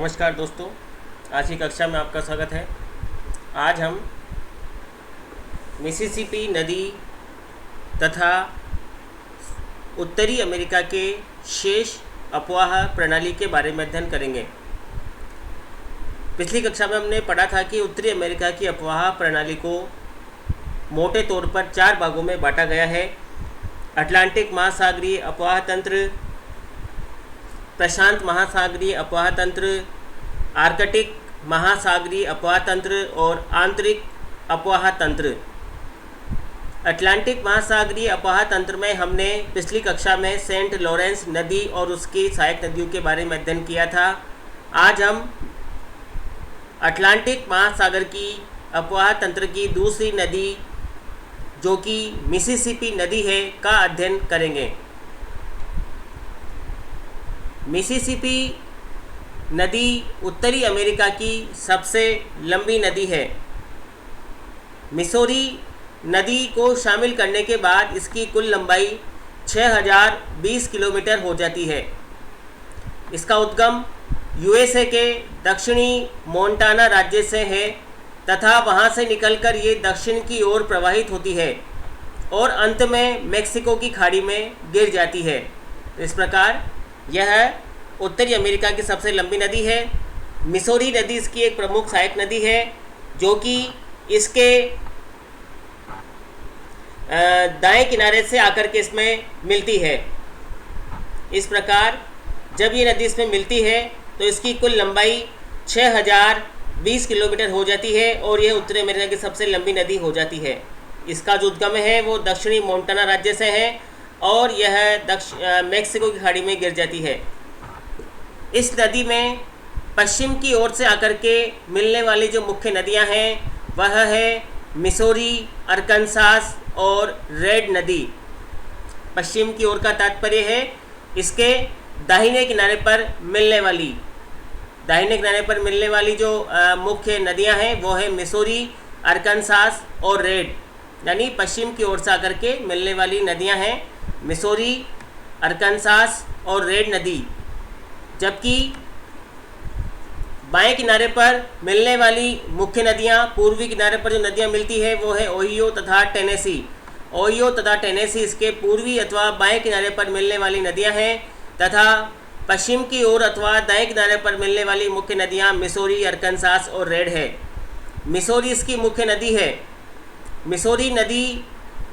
नमस्कार दोस्तों, आज की कक्षा में आपका स्वागत है। आज हम मिसिसिपी नदी तथा उत्तरी अमेरिका के शेष अपवाह प्रणाली के बारे में अध्ययन करेंगे। पिछली कक्षा में हमने पढ़ा था कि उत्तरी अमेरिका की अपवाह प्रणाली को मोटे तौर पर 4 भागों में बांटा गया है। अटलांटिक महासागरीय अपवाह तंत्र, प्रशांत महासागरीय अपवाह तंत्र, आर्कटिक महासागरीय अपवाह तंत्र और आंतरिक अपवाह तंत्र। अटलांटिक महासागरीय अपवाह तंत्र में हमने पिछली कक्षा में सेंट लॉरेंस नदी और उसकी सहायक नदियों के बारे में अध्ययन किया था। आज हम अटलांटिक महासागर की अपवाह तंत्र की दूसरी नदी जो कि मिसिसिपी नदी है का अध्ययन करेंगे। मिसिसिपी नदी उत्तरी अमेरिका की सबसे लंबी नदी है। मिसौरी नदी को शामिल करने के बाद इसकी कुल लंबाई 6020 किलोमीटर हो जाती है। इसका उद्गम यूएसए के दक्षिणी मोंटाना राज्य से है तथा वहां से निकलकर ये दक्षिण की ओर प्रवाहित होती है और अंत में मेक्सिको की खाड़ी में गिर जाती है। इस प्रकार यह उत्तरी अमेरिका की सबसे लंबी नदी है। मिसौरी नदी इसकी एक प्रमुख सहायक नदी है जो कि इसके दाएं किनारे से आकर के इसमें मिलती है। इस प्रकार जब ये नदी इसमें मिलती है तो इसकी कुल लंबाई 6020 किलोमीटर हो जाती है और यह उत्तरी अमेरिका की सबसे लंबी नदी हो जाती है। इसका जो उद्गम है वो दक्षिणी मोंटाना राज्य से है और यह मेक्सिको की खाड़ी में गिर जाती है। इस नदी में पश्चिम की ओर से आकर के मिलने वाली जो मुख्य नदियां हैं वह है मिसौरी, अरकानसास और रेड नदी। पश्चिम की ओर का तात्पर्य है इसके दाहिने किनारे पर मिलने वाली जो मुख्य नदियां हैं वो है मिसौरी, अरकानसास और रेड, यानी पश्चिम की ओर से आकर के मिलने वाली नदियां हैं मिसौरी, अरकानसास और रेड नदी। जबकि बाएं किनारे पर मिलने वाली मुख्य नदियां, पूर्वी किनारे पर जो नदियां मिलती है वो है ओहियो तथा टेनेसी। ओहियो तथा टेनेसी इसके पूर्वी अथवा बाएं किनारे पर मिलने वाली नदियां हैं तथा पश्चिम की ओर अथवा दाएं किनारे पर मिलने वाली मुख्य नदियां मिसौरी, अरकानसास और रेड है। मिसौरी इसकी मुख्य नदी है। मिसौरी नदी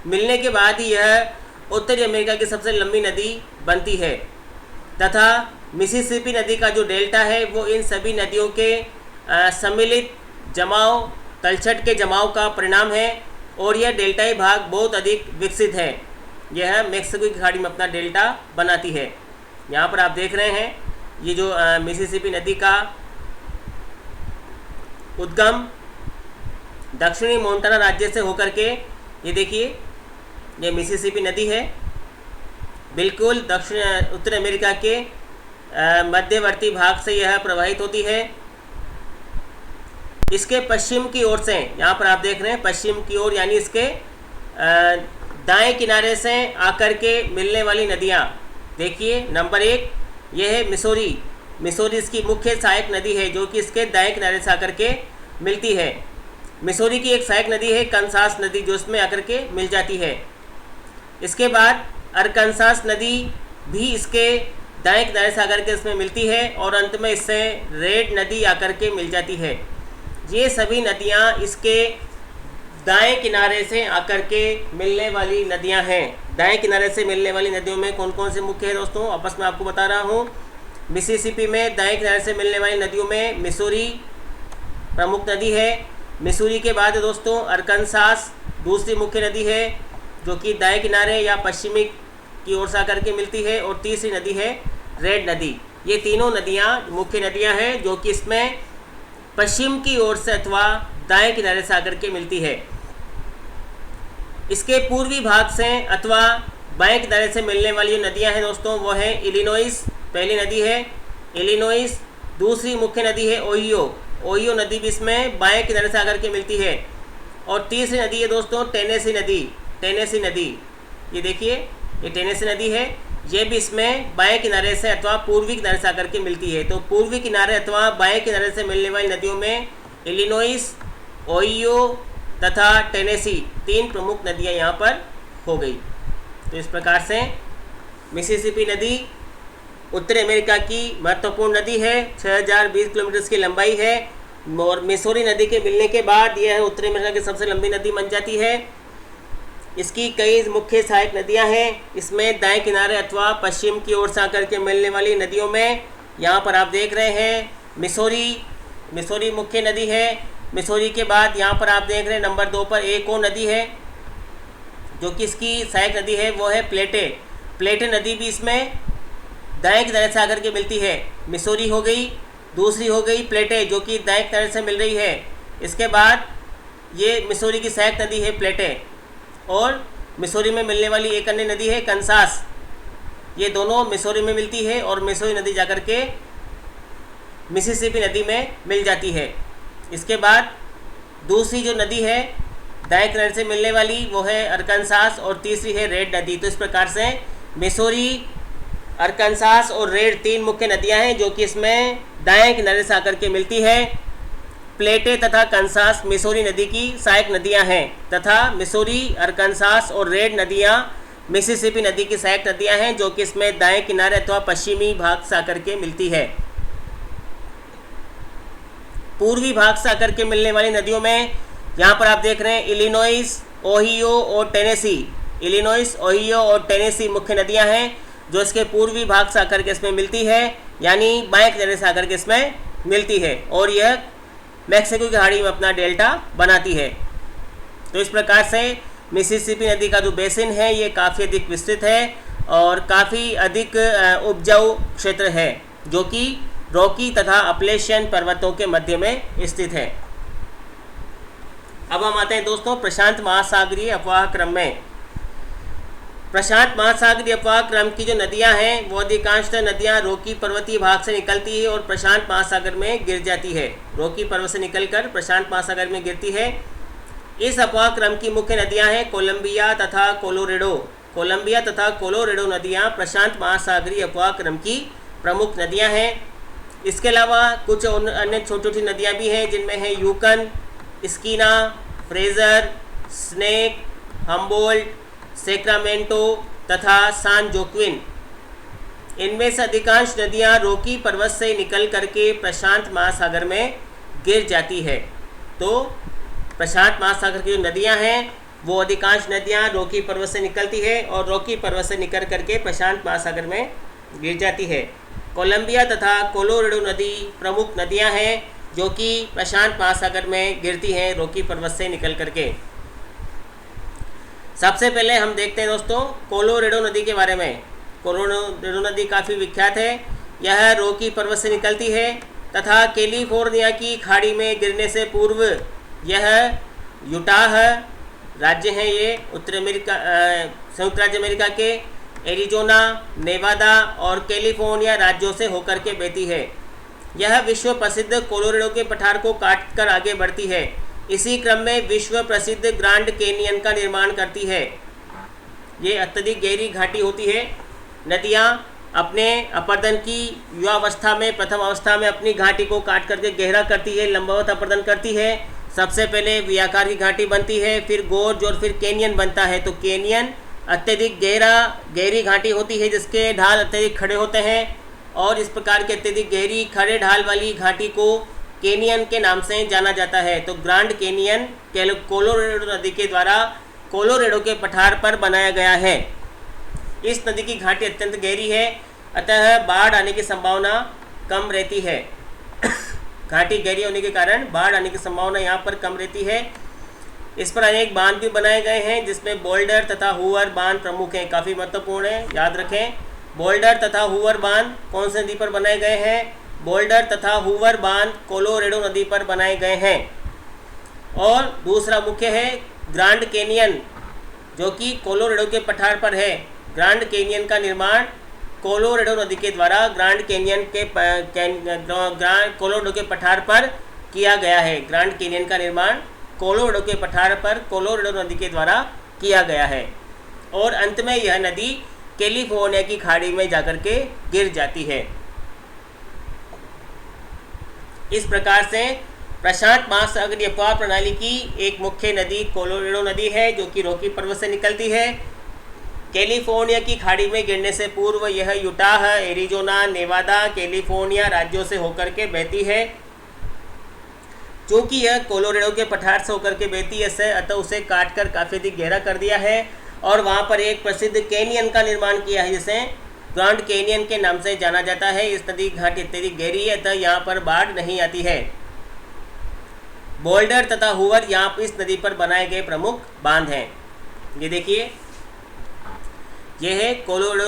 मिलने के बाद ही यह उत्तरी अमेरिका की सबसे लंबी नदी बनती है तथा मिसिसिपी नदी का जो डेल्टा है वो इन सभी नदियों के सम्मिलित जमाव, तलछट के जमाव का परिणाम है और यह डेल्टाई भाग बहुत अधिक विकसित है। यह मेक्सिको की खाड़ी में अपना डेल्टा बनाती है। यहाँ पर आप देख रहे हैं ये जो मिसिसिपी नदी का उद्गम दक्षिणी मोंटाना राज्य से होकर के, ये देखिए ये मिसिसिपी नदी है, बिल्कुल दक्षिण उत्तर अमेरिका के मध्यवर्ती भाग से यह प्रवाहित होती है। इसके पश्चिम की ओर से, यहाँ पर आप देख रहे हैं पश्चिम की ओर, यानी इसके दाएं किनारे से आकर के मिलने वाली नदियाँ देखिए। नंबर 1 यह है मिसौरी। मिसौरी इसकी मुख्य सहायक नदी है जो कि इसके दाएं किनारे से आकर के मिलती है। मिसौरी की एक सहायक नदी है कनसास नदी जो इसमें आकर के मिल जाती है। इसके बाद अरकानसास नदी भी इसके दाएं किनारे से आकर के इसमें मिलती है और अंत में इससे रेड नदी आकर के मिल जाती है। ये सभी नदियां इसके दाएं किनारे से आकर के मिलने वाली नदियां हैं। दाएं किनारे से मिलने वाली नदियों में कौन कौन से मुख्य है दोस्तों, आपस में आपको बता रहा हूँ। मिसिसिपी में दाएं किनारे से मिलने वाली नदियों में मिसौरी प्रमुख नदी है। मिसौरी के बाद दोस्तों अरकानसास दूसरी मुख्य नदी है जो कि दाएं किनारे या पश्चिमी की ओर से आकर के मिलती है और तीसरी नदी है रेड नदी। ये तीनों नदियाँ मुख्य नदियाँ हैं जो कि इसमें पश्चिम की ओर से अथवा दाएं किनारे से आकर के मिलती है। इसके पूर्वी भाग से अथवा बाएं किनारे से मिलने वाली जो नदियाँ हैं दोस्तों वो है इलिनॉइस, पहली नदी है इलिनॉइस। दूसरी मुख्य नदी है ओहियो। ओहियो नदी भी इसमें बाएं किनारे से आकर के मिलती है। और तीसरी नदी है दोस्तों टेनेसी नदी। टेनेसी नदी, ये देखिए ये टेनेसी नदी है, ये भी इसमें बाएं किनारे से अथवा पूर्वी किनारे से आकर के मिलती है। तो पूर्वी किनारे अथवा बाएं किनारे से मिलने वाली नदियों में इलिनॉइस, ओहियो तथा टेनेसी 3 प्रमुख नदियां यहाँ पर हो गई। तो इस प्रकार से मिसिसिपी नदी उत्तरी अमेरिका की महत्वपूर्ण नदी है, 6020 किलोमीटर की लंबाई है और मिसौरी नदी के मिलने के बाद यह उत्तरी अमेरिका की सबसे लंबी नदी बन जाती है। इसकी कई मुख्य सहायक नदियां हैं। इसमें दाएं किनारे अथवा पश्चिम की ओर से आकर के मिलने वाली नदियों में यहाँ पर आप देख रहे हैं मिसौरी मुख्य नदी है। मिसौरी के बाद यहाँ पर आप देख रहे हैं नंबर 2 पर एक और नदी है जो कि इसकी सहायक नदी है, वो है प्लेटे नदी भी इसमें दाएं किनारे से आकर के मिलती है। मिसौरी हो गई, दूसरी हो गई प्लेटे जो कि दाएं किनारे से मिल रही है। इसके बाद ये मिसौरी की सहायक नदी है प्लेटे, और मिसौरी में मिलने वाली एक अन्य नदी है कंसास। ये दोनों मिसौरी में मिलती है और मिसौरी नदी जाकर के मिसिसिपी नदी में मिल जाती है। इसके बाद दूसरी जो नदी है दाएं किनारे से मिलने वाली वो है अरकानसास और तीसरी है रेड नदी। तो इस प्रकार से मिसौरी, अरकानसास और रेड 3 मुख्य नदियां हैं जो कि इसमें दाएं किनारे से आकर के मिलती है। प्लेटे तथा कंसास मिसौरी नदी की सहायक नदियां हैं तथा मिसौरी, अरकानसास और रेड नदियां मिसिसिपी नदी की सहायक नदियां हैं जो कि इसमें दाएं किनारे अथवा पश्चिमी भाग से आकर के मिलती है। पूर्वी भाग से आकर के मिलने वाली नदियों में यहाँ पर आप देख रहे हैं इलिनॉइस, ओहियो और टेनेसी। इलिनॉइस, ओहियो और टेनेसी मुख्य नदियाँ हैं जो इसके पूर्वी भाग से आकर के इसमें मिलती है, यानी बाएं किनारे से आकर के इसमें मिलती है और यह मैक्सिको की खाड़ी में अपना डेल्टा बनाती है। तो इस प्रकार से मिसिसिपी नदी का जो बेसिन है ये काफ़ी अधिक विस्तृत है और काफ़ी अधिक उपजाऊ क्षेत्र है जो कि रॉकी तथा अपलेशियन पर्वतों के मध्य में स्थित है। अब हम आते हैं दोस्तों प्रशांत महासागरीय अफवाह क्रम में। प्रशांत महासागरीय अफवाह क्रम की जो नदियां हैं वो अधिकांशतः नदियां रॉकी पर्वतीय भाग से निकलती है और प्रशांत महासागर में गिर जाती है। रॉकी पर्वत से निकलकर प्रशांत महासागर में गिरती है। इस अफवाह क्रम की मुख्य नदियां हैं कोलंबिया तथा कोलोरेडो। कोलंबिया तथा कोलोरेडो नदियां प्रशांत महासागरीय अफवाह क्रम की प्रमुख नदियां हैं। इसके अलावा कुछ अन्य छोटी छोटी नदियाँ भी हैं जिनमें है यूकन, स्कीना, फ्रेजर, स्नेक, हम्बोल्ट, सेक्रामेंटो तथा सान जोक्विन। इनमें से अधिकांश नदियाँ रॉकी पर्वत से निकल करके प्रशांत महासागर में गिर जाती है। तो प्रशांत महासागर की जो नदियाँ हैं वो अधिकांश नदियाँ रॉकी पर्वत से निकलती है और रॉकी पर्वत से निकल करके प्रशांत महासागर में गिर जाती है। कोलंबिया तथा कोलोरेडो नदी प्रमुख नदियां हैं जो कि प्रशांत महासागर में गिरती हैं रॉकी पर्वत से निकल करके। सबसे पहले हम देखते हैं दोस्तों कोलोरेडो नदी के बारे में। कोलोरेडो नदी काफ़ी विख्यात है। यह रॉकी पर्वत से निकलती है तथा कैलिफोर्निया की खाड़ी में गिरने से पूर्व यह यूटाह राज्य हैं, ये उत्तरी अमेरिका, संयुक्त राज्य अमेरिका के एरिजोना, नेवादा और कैलिफोर्निया राज्यों से होकर के बहती है। यह विश्व प्रसिद्ध कोलोरेडो के पठार को काटकर आगे बढ़ती है। इसी क्रम में विश्व प्रसिद्ध ग्रांड कैनियन का निर्माण करती है। ये अत्यधिक गहरी घाटी होती है। नदियाँ अपने अपर्दन की युवावस्था में, प्रथम अवस्था में अपनी घाटी को काट करके गहरा करती है, लंबवत अपर्दन करती है। सबसे पहले व्याकार की घाटी बनती है, फिर गोर्ज और फिर कैनियन बनता है। तो कैनियन अत्यधिक गहरी घाटी होती है जिसके ढाल अत्यधिक खड़े होते हैं और इस प्रकार के अत्यधिक गहरी खड़े ढाल वाली घाटी को कैनियन के नाम से जाना जाता है। तो ग्रांड कैनियन कोलोरेडो नदी के द्वारा कोलोरेडो के पठार पर बनाया गया है। इस नदी की घाटी अत्यंत गहरी है, अतः बाढ़ आने की संभावना कम रहती है। घाटी गहरी होने के कारण बाढ़ आने की संभावना यहाँ पर कम रहती है। इस पर अनेक बांध भी बनाए गए हैं जिसमें बोल्डर तथा हूवर बांध प्रमुख हैं, काफ़ी महत्वपूर्ण है, याद रखें। बोल्डर तथा हूवर बांध कौन सी नदी पर बनाए गए हैं? बोल्डर तथा हूवर बांध कोलोरेडो नदी पर बनाए गए हैं। और दूसरा मुख्य है ग्रांड कैनियन जो कि कोलोरेडो के पठार पर है। ग्रांड कैनियन का निर्माण कोलोरेडो नदी के द्वारा ग्रांड कैनियन के कोलोरेडो के पठार पर किया गया है। ग्रांड कैनियन का निर्माण कोलोरेडो के पठार पर कोलोरेडो नदी के द्वारा किया गया है। और अंत में यह नदी कैलिफोर्निया की खाड़ी में जाकर के गिर जाती है। इस प्रकार से प्रशांत महासागरीय अफवाह प्रणाली की एक मुख्य नदी कोलोराडो नदी है, जो कि रॉकी पर्वत से निकलती है। कैलिफोर्निया की खाड़ी में गिरने से पूर्व यह यूटाह, एरिजोना, नेवादा, कैलिफोर्निया राज्यों से होकर के बहती है। चूँकि यह कोलोराडो के पठार से होकर के बहती है, अतः उसे काट कर काफ़ी अधिक गहरा कर दिया है और वहाँ पर एक प्रसिद्ध कैनियन का निर्माण किया है, जिसे ग्रैंड कैनियन के नाम से जाना जाता है। इस नदी घाट इत्यादि गहरी है, अतः यहाँ पर बाढ़ नहीं आती है। बोल्डर तथा हुवर यहाँ इस नदी पर बनाए गए प्रमुख बांध हैं। ये देखिए, यह है कोलोराडो